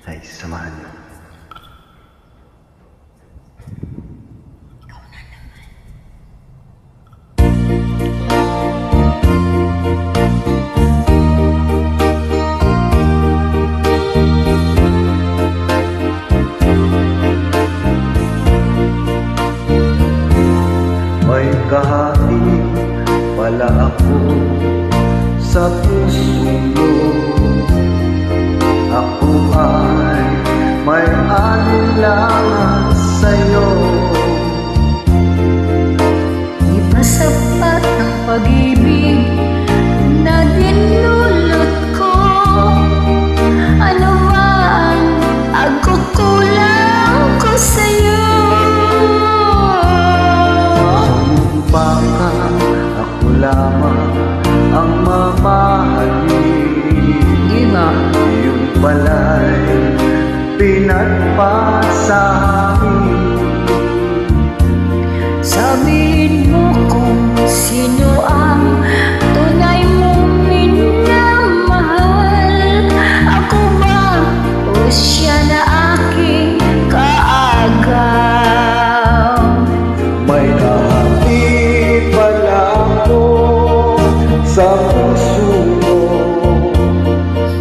ay samahan niyo. May kahati pala ako sa puso mo. Ako ay may alinlangan sa'yo. Di ba sapat ang pag-ibig na dinulot ko? Ano ba ang pagkukulang ko sa'yo? Sumpa ka, ako lamang ang mamahalin. Di ba? Yung pala'y pinagpasa amin. Sabihin mo kung sino ang tunay mong minamahal. Ako ba o siya na aking kaagaw? May kahati pala ako sa puso mo.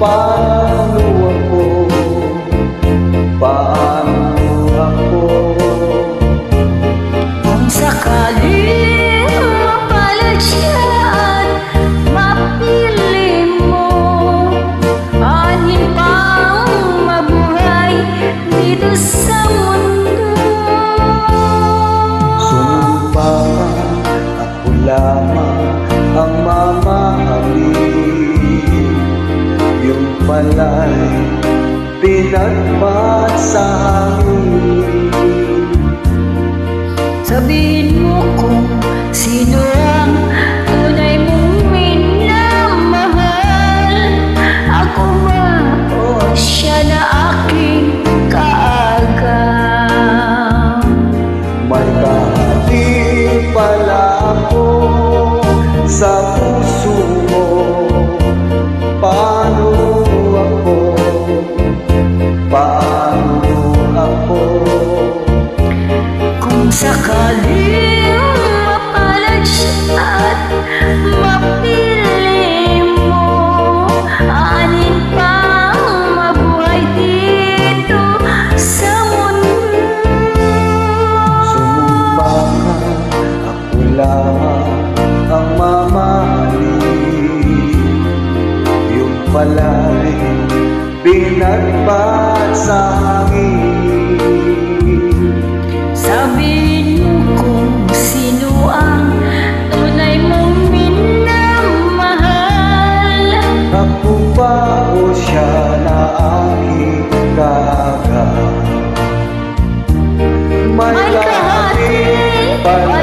Paano ako? Paano ako? Kung sakaling mapalad siya at mapili mo, anin pang mabuhay dito sa mundo. Sumpa ka, ako lamang ang mamahalin. Yung pala'y pinagpasa amin. Sabihin mo kung sino ang tunay mong minamahal. Ako ba o siya na aking kaagaw? May kahati pala ako sa puso mo. Paano ako? Paano ako? Kung sakaling mapalad siya at mapili mo, anin pang mabuhay dito sa mundo. Sumpa ka, ako lamang ang mamahalin. Yung pala'y pinagpasa amin. Sabihin mo kung sino ang tunay mong minamahal. Ako ba o siya na aking kaagaw? May kahati pala